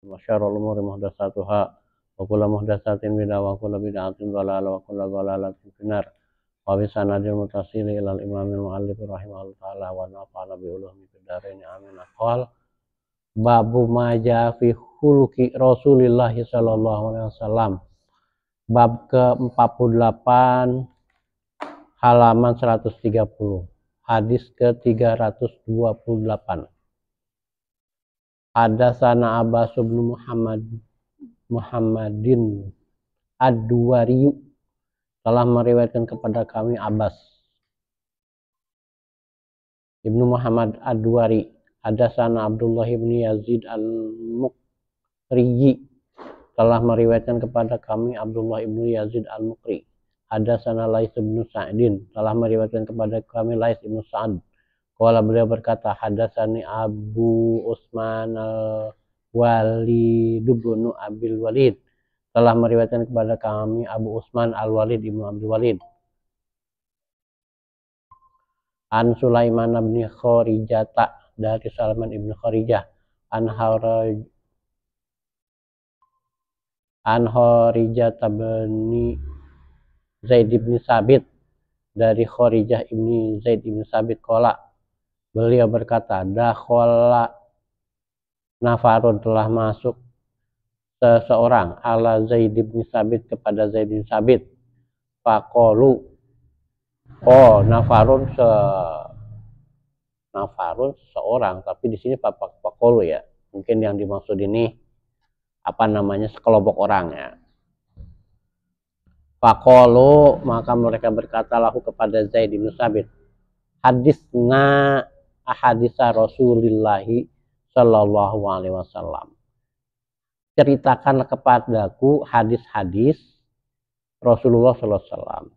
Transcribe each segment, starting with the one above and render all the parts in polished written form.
wa syarrul umuri muhdatsatuha wa kullu muhdatsatin bid'ah wa kullu bid'atin dhalalah wa kullu dhalalatin finnar wa bisanadil muttasil ila al-imamil muallif rahimahullah ta'ala wa nafa'ana bi ulumi fid dharain amin. Qala babu ma jaa fi khuluqi Rasulillah sallallahu alaihi wasallam, bab ke-48 halaman 130, hadis ke-328. Hadatsana Abbas bin Muhammadin Ad-Duwari, telah meriwayatkan kepada kami Abbas Ibnu Muhammad Ad-Duwari. Hadatsana Abdullah bin Yazid Al-Muqri, telah meriwayatkan kepada kami Abdullah bin Yazid Al-Muqri. Hadatsana Lais bin Sa'din, telah meriwayatkan kepada kami Lais bin Sa'd. Qala, beliau berkata, hadatsani Abu Utsman Al-Walid bin Abil Walid, telah meriwayatkan kepada kami Abu Utsman Al-Walid bin Abil Walid. An Sulaiman bin Kharijata, dari Salman ibn Kharijah. An Kharijata bin Zaid bin Sabit, dari Kharijah ibn Zaid bin Sabit. Qala, beliau berkata, dakhala nafarun, telah masuk seseorang ala Zaid bin Sabit, kepada Zaid bin Sabit. Faqalu, oh nafarun seorang, tapi di sini faqalu ya, mungkin yang dimaksud ini sekelompok orang ya. Faqalu, maka mereka berkata lahu kepada Zaid bin Sabit, hadisna ahadisa Rasulillahi sallallahu alaihi wasallam, ceritakanlah kepadaku hadis-hadis Rasulullah sallallahu alaihi wasallam.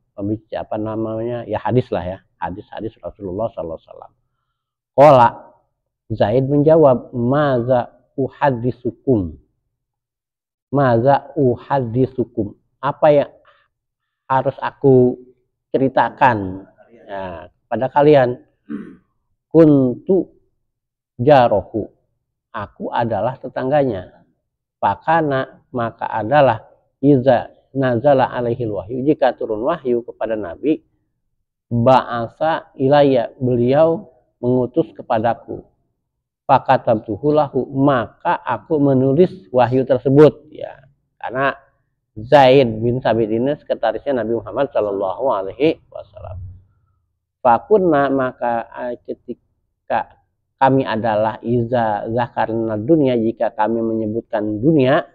Ya hadis lah ya, hadis-hadis Rasulullah sallallahu alaihi wasallam. Qala, Zaid menjawab, maza uhadisukum, apa yang harus aku ceritakan ya, pada kalian. Kuntu jarohu, aku adalah tetangganya. Fakana, maka adalah, iza nazala alaihil wahyu, jika turun wahyu kepada Nabi, ba'asa ilayya, beliau mengutus kepadaku. Fakatabtuhu lahu, maka aku menulis wahyu tersebut ya, karena Zaid bin Sabit ini sekretarisnya Nabi Muhammad sallallahu alaihi wasallam. Fakunna, maka ketika kami adalah, iza zakarna dunia, jika kami menyebutkan dunia,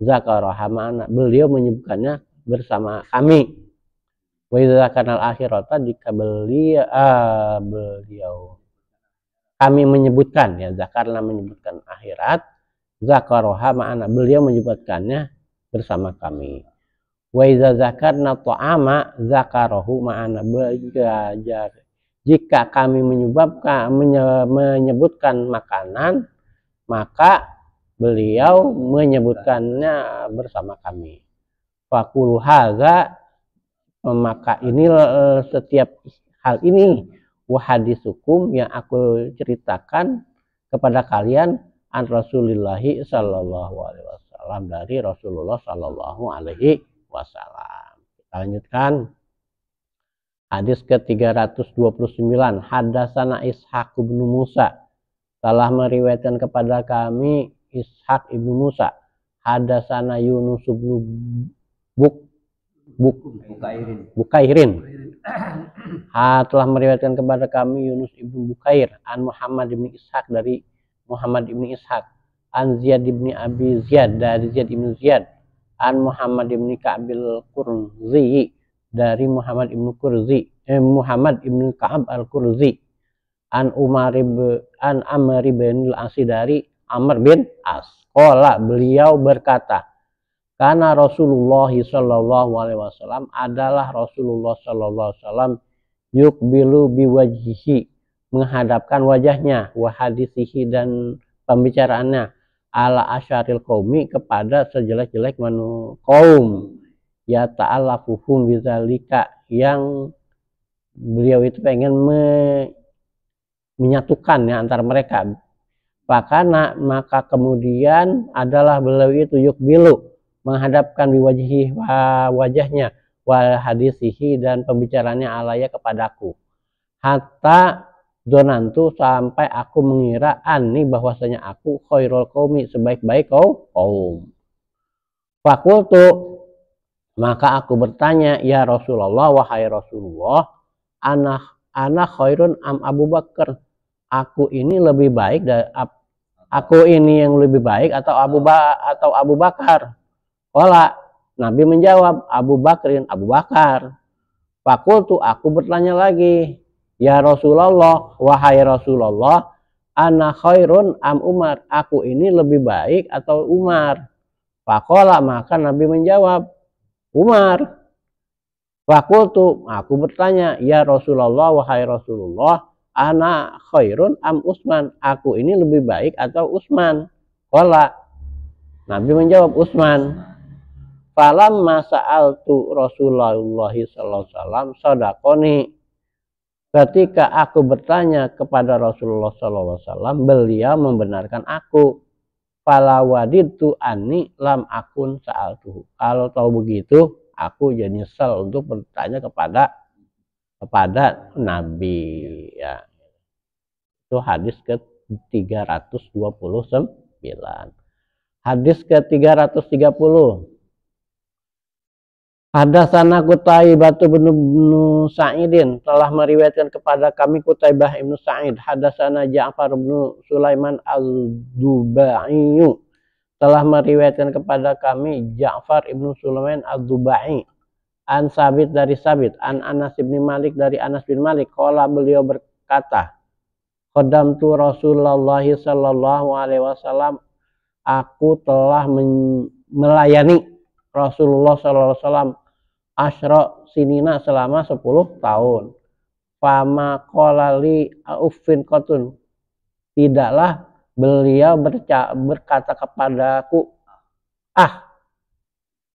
zakaraha ma'ana, beliau menyebutkannya bersama kami. Wa iza zakarna al-akhirata, jika beliau kami menyebutkan ya, zakarna menyebutkan akhirat, zakaraha ma'ana, beliau menyebutkannya bersama kami. Wa iza zakarna ta'ama, zakarahu ma'ana, jika kami menyebutkan makanan, maka beliau menyebutkannya bersama kami. Faqulu hadza, maka ini setiap hal ini, wahadisukum, yang aku ceritakan kepada kalian, an Rasulillahi sallallahu alaihi wasallam, dari Rasulullah sallallahu alaihi wasallam. Kita lanjutkan hadis ke-329. Hadatsana Ishaq bin Musa, telah meriwayatkan kepada kami Ishaq ibnu Musa. Hadatsana Yunus bin Bukairin, telah meriwayatkan kepada kami Yunus ibnu Bukair. An Muhammad ibn Ishaq, dari Muhammad ibn Ishaq. An Ziyad ibn Abi Ziyad, dari Ziyad ibn Ziyad. An Muhammad ibn Ka'bil Qurzi, dari Muhammad ibn Ka'ab al-Qurzi. An Amr bin al-As, dari Amr bin As. Qala, beliau berkata, karena Rasulullah sallallahu alaihi wasallam, adalah Rasulullah sallallahu alaihi wasallam, yukbilu biwajhihi, menghadapkan wajahnya, wa hadisihi, dan pembicaraannya, ala asyaril qaumi, kepada sejelek-jelek kaum, ya ta'alafuhum bizalika, yang beliau itu pengen menyatukan ya antara mereka, Fakana, maka kemudian adalah beliau itu yukbilu, menghadapkan wajahnya, wal hadisihi, dan pembicaranya alaya kepadaku. Hatta donantu, sampai aku mengira ani, bahwasanya aku khairul qaumi, sebaik-baik kaum. Fakultu, maka aku bertanya, ya Rasulullah, wahai Rasulullah, anak khairun am Abu Bakar, aku ini lebih baik dari aku ini yang lebih baik atau Abu Bakar? Qala, Nabi menjawab, Abu Bakar. Fakultu, aku bertanya lagi, ya Rasulullah, wahai Rasulullah, ana khairun am Umar, aku ini lebih baik atau Umar? Faqala, maka Nabi menjawab, Umar. Fakultu, aku bertanya, ya Rasulullah, wahai Rasulullah, ana khairun am Utsman, aku ini lebih baik atau Utsman? Qala, Nabi menjawab, Utsman. Falamma sa'altu Rasulullah sallallahu alaihi wasallam sadaqoni, ketika aku bertanya kepada Rasulullah sallallahu alaihi wasallam, beliau membenarkan aku. Fala wadidtu anni lam akun sa'altuhu, kalau tahu begitu aku jadi nyesal untuk bertanya kepada Nabi, ya. Itu hadis ke 329. Hadis ke 330. Hadatsana Qutaibah bin Sa'idin, telah meriwayatkan kepada kami Qutaibah ibnu Sa'id. Hadatsana Ja'far bin Sulaiman al-Dubai, telah meriwayatkan kepada kami Ja'far ibnu Sulaiman al-Dubai. An Sabit, dari Sabit, an Anas bin Malik, dari Anas bin Malik. Qala, beliau berkata, qadamtu Rasulullah sallallahu alaihi wasallam, aku telah melayani Rasulullah sallallahu alaihi wasallam asyra sinina, selama 10 tahun. Fama qolali uffin qatun, tidaklah beliau berkata kepadaku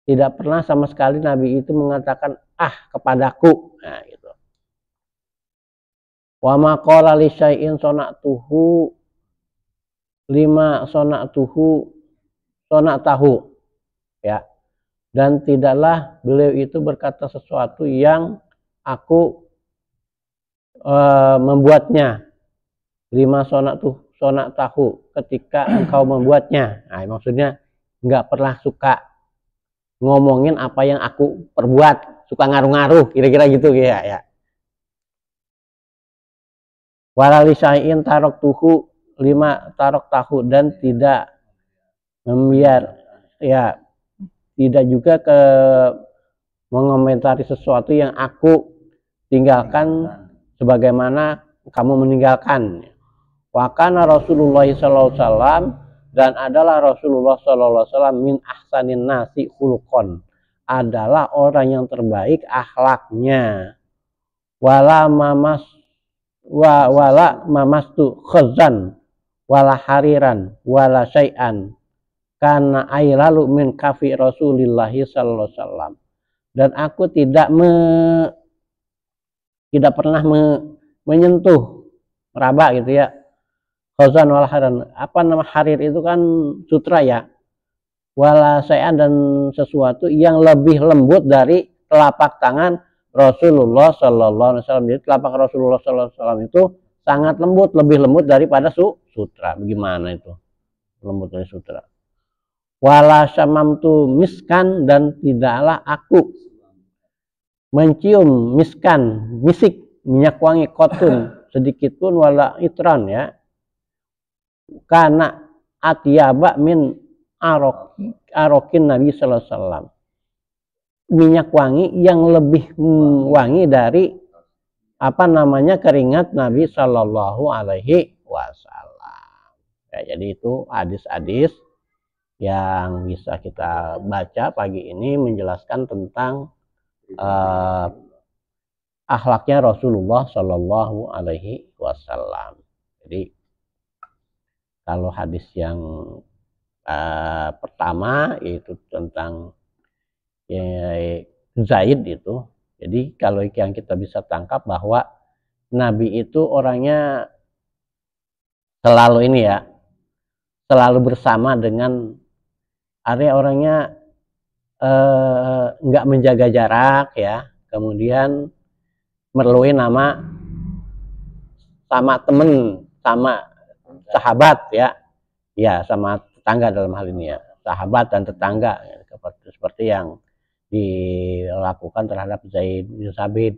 tidak pernah sama sekali Nabi itu mengatakan kepadaku. Nah, gitu. Wa ma qala li syai'in sona'tuhu lima sona'tahu, ya. Dan tidaklah beliau itu berkata sesuatu yang aku membuatnya. Lima sona'tahu, ketika engkau membuatnya. Nah, maksudnya nggak pernah suka ngomongin apa yang aku perbuat, suka ngaruh-ngaruh, kira-kira gitu ya. Walali syai'in taroktuhu lima taroktahu, dan tidak membiar, ya, tidak juga mengomentari sesuatu yang aku tinggalkan sebagaimana kamu meninggalkan. Wa kana Rasulullah sallallahu alaihi wasallam, dan adalah Rasulullah sallallahu alaihi wasallam min ahsanin nasi khuluqan, adalah orang yang terbaik akhlaknya. Wala mamastu khazan wala hariran wala syai'an karena ailalu min kafi Rasulillah sallallahu alaihi wasallam, dan aku tidak pernah menyentuh, meraba gitu ya, khazan wal hariran. Apa nama harir itu kan sutra ya. Wala syai'an, dan sesuatu yang lebih lembut dari telapak tangan Rasulullah sallallahu alaihi wasallam. Jadi telapak Rasulullah sallallahu alaihi wasallam itu sangat lembut, lebih lembut daripada sutra. Bagaimana itu? Lembut dari sutra. Wala syamamtu miskan, dan tidaklah aku mencium misik, minyak wangi kotun sedikit pun, wala itran, ya, karena atyaba min arokin Nabi sallallahu alaihi wasallam, minyak wangi yang lebih wangi dari keringat Nabi sallallahu alaihi wasallam. Ya, jadi itu hadis-hadis yang bisa kita baca pagi ini menjelaskan tentang akhlaknya Rasulullah Shallallahu Alaihi Wasallam. Jadi kalau hadis yang pertama yaitu tentang Zaid itu, jadi kalau yang kita bisa tangkap bahwa Nabi itu orangnya selalu ini ya, selalu bersama dengan area orangnya nggak menjaga jarak ya, kemudian merluin nama sama temen, sama sahabat ya, ya sama tetangga dalam hal ini ya, sahabat dan tetangga seperti yang dilakukan terhadap Zaid bin Sabit.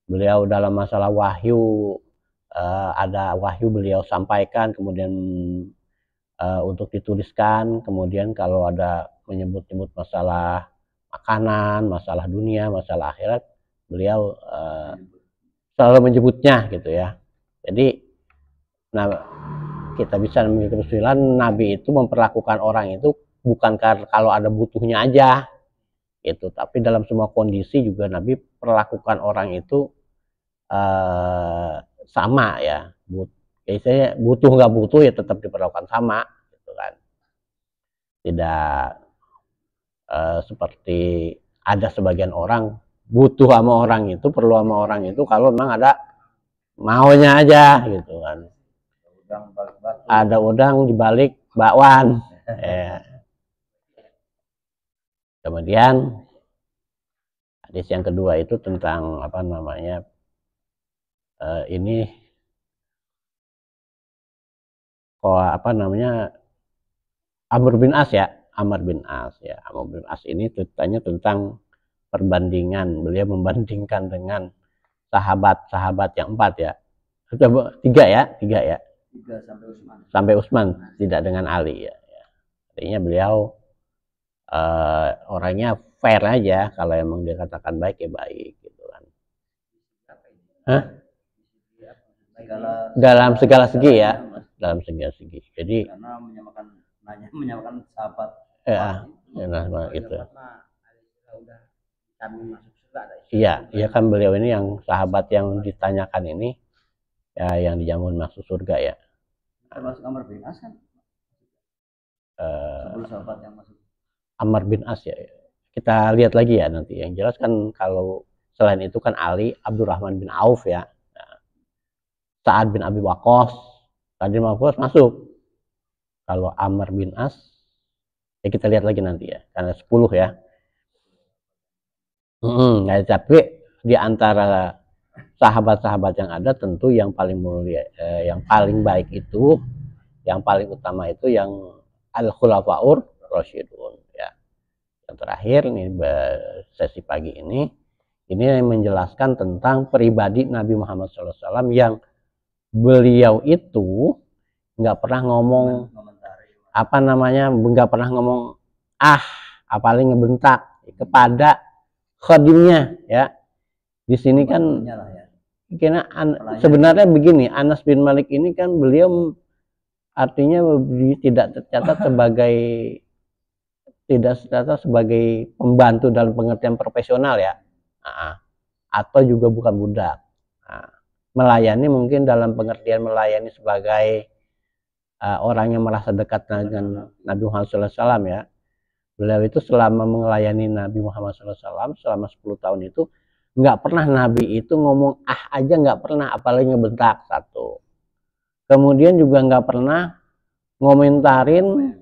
Beliau dalam masalah wahyu, ada wahyu beliau sampaikan, kemudian untuk dituliskan, kemudian kalau ada menyebut-nyebut masalah makanan, masalah dunia, masalah akhirat, beliau selalu menyebutnya gitu ya. Jadi nah, kita bisa memiliki kesimpulan Nabi itu memperlakukan orang itu bukan kalau ada butuhnya aja itu, tapi dalam semua kondisi juga Nabi perlakukan orang itu sama ya. Biasanya butuh nggak butuh ya tetap diperlakukan sama gitu kan. Tidak seperti ada sebagian orang butuh sama orang itu, perlu sama orang itu kalau memang ada maunya aja gitu kan. Ada udang di balik bakwan. Ya. Kemudian hadis yang kedua itu tentang apa namanya, ini apa namanya, Amr bin As ya, Amr bin As ya. Amr bin As ini ceritanya tentang perbandingan, beliau membandingkan dengan sahabat-sahabat yang 4 ya, tiga ya, sampai Utsman, tidak dengan Ali ya. Artinya beliau orangnya fair aja, kalau emang dia katakan baik ya baik gitu kan. Hah? Dalam segala segi ya, dalam segala segi. Jadi karena menyamakan sahabat. Ya, gitu. Iya, iya kan beliau ini yang sahabat yang ditanyakan ini ya, yang dijamin masuk surga ya. Termasuk Amr bin As kan? 10 sahabat yang masuk. Amr bin As ya. Kita lihat lagi ya nanti. Yang jelas kan kalau selain itu kan Ali, Abdurrahman bin Auf ya. Sa'ad bin Abi Waqqas, Sa'ad bin Abi Waqqas masuk. Kalau Amr bin As ya kita lihat lagi nanti ya, karena 10 ya. Nah, tapi di antara sahabat-sahabat yang ada tentu yang paling mulia, yang paling baik itu, yang paling utama itu yang al-khulafaur rasyidun ya. Yang terakhir nih sesi pagi ini menjelaskan tentang pribadi Nabi Muhammad SAW yang beliau itu nggak pernah ngomong apa namanya, nggak pernah ngomong apalagi ngebentak kepada khadimnya ya. Di sini kan sebenarnya begini, Anas bin Malik ini kan beliau artinya tidak tercatat sebagai pembantu dalam pengertian profesional ya, atau juga bukan budak. Melayani mungkin dalam pengertian melayani sebagai orang yang merasa dekat dengan Nabi Muhammad SAW ya. Beliau itu selama melayani Nabi Muhammad SAW selama 10 tahun itu nggak pernah Nabi itu ngomong aja, nggak pernah, apalagi ngebentak satu. Kemudian juga nggak pernah ngomentarin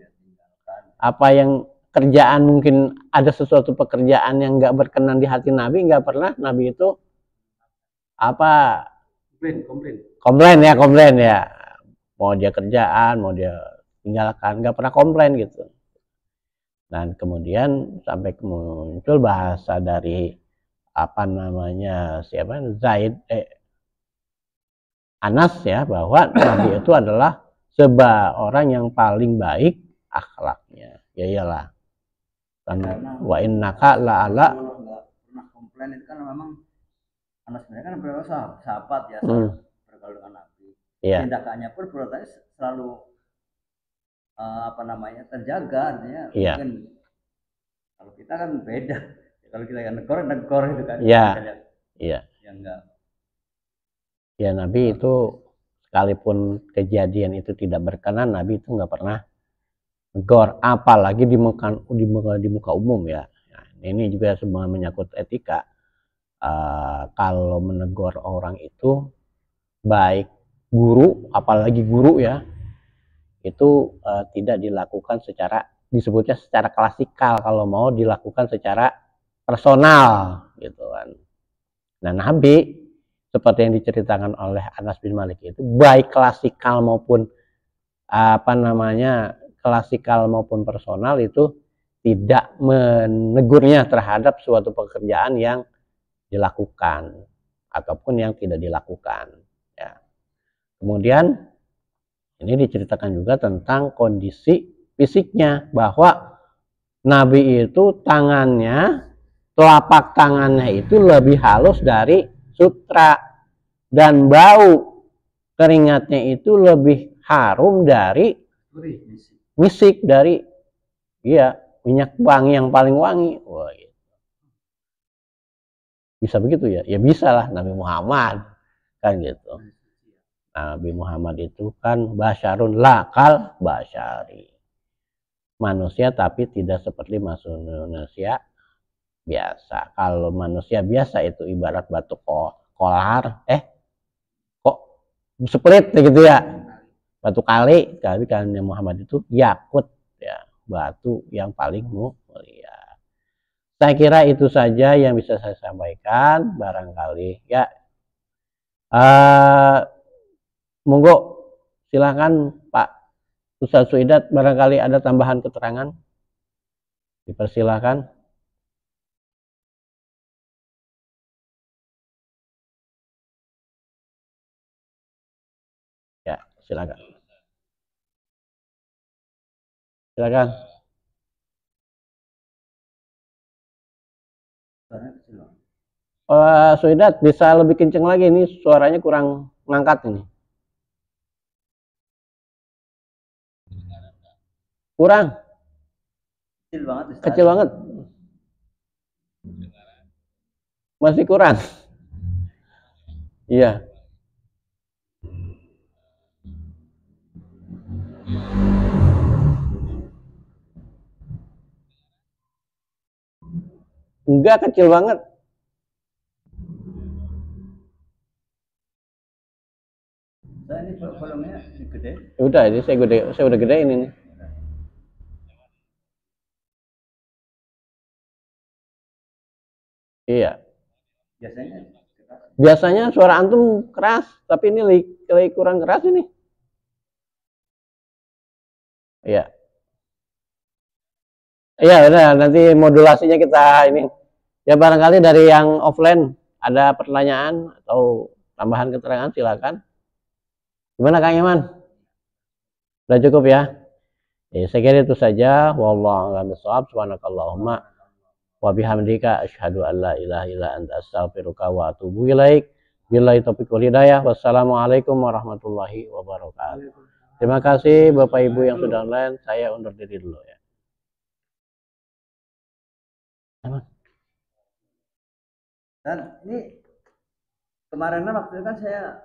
apa yang kerjaan, mungkin ada sesuatu pekerjaan yang nggak berkenan di hati Nabi, nggak pernah Nabi itu apa komplain ya, mau dia kerjaan mau dia tinggalkan, nggak pernah komplain gitu. Dan kemudian sampai muncul bahasa dari apa namanya Anas ya, bahwa Nabi itu adalah orang yang paling baik akhlaknya. Ya iyalah. Wa innaka la'ala, nggak pernah komplain itu kan memang Anas sebenarnya kan beberapa sahabat ya, bergaul dengan Nabi. Yeah. Tindakannya pun perbuatannya selalu terjaga, artinya mungkin kalau kita kan beda. Kalau kita yang negor itu kan. Iya. Yang enggak. Ya Nabi itu sekalipun kejadian itu tidak berkenan, Nabi itu nggak pernah negor, apalagi di muka umum ya. Nah, ini juga semua menyangkut etika. Kalau menegur orang itu baik guru, apalagi guru ya, itu tidak dilakukan secara, disebutnya secara klasikal, kalau mau dilakukan secara personal gitu kan. Nah, Nabi seperti yang diceritakan oleh Anas bin Malik itu, baik klasikal maupun klasikal maupun personal, itu tidak menegurnya terhadap suatu pekerjaan yang dilakukan ataupun yang tidak dilakukan ya. Kemudian ini diceritakan juga tentang kondisi fisiknya, bahwa Nabi itu tangannya, telapak tangannya itu lebih halus dari sutra, dan bau keringatnya itu lebih harum dari misik, dari minyak wangi yang paling wangi. Wah, gitu. Bisa begitu ya? Ya bisa lah, Nabi Muhammad kan gitu. Nabi Muhammad itu kan basyarun lakal basyari, manusia tapi tidak seperti manusia biasa. Kalau manusia biasa itu ibarat batu kolar, kok split gitu ya, batu kali. Tapi kan Muhammad itu yakut ya, batu yang paling mulia. Saya kira itu saja yang bisa saya sampaikan barangkali ya. Monggo silakan Pak Ustadz Suidat, barangkali ada tambahan keterangan, dipersilakan. Ya, silakan. Silakan. Suidat, bisa lebih kenceng lagi, ini suaranya kurang ngangkat ini. Kurang. Kecil banget. Kecil banget. Masih kurang. Iya. Enggak, kecil banget. Saya ini volumenya gede. Udah, ini saya udah gedein ini. Iya. Biasanya suara antum keras, tapi ini lagi kurang keras ini. Iya. Iya, udah, nanti modulasinya kita ini. Ya, barangkali dari yang offline ada pertanyaan atau tambahan keterangan, silakan. Gimana Kang Iman? Udah cukup ya? Ya, saya kira itu saja. Wallahu a'lam bishawab. Subhanakallahumma wa bihamdika asyhadu an la ilaha illa anta astaghfiruka wa atubu ilaik. Billahi taufiq wal hidayah. Wassalamualaikum warahmatullahi wabarakatuh. Terima kasih Bapak Ibu yang sudah online. Saya undur diri dulu ya. Dan ini kemarin waktu itu kan saya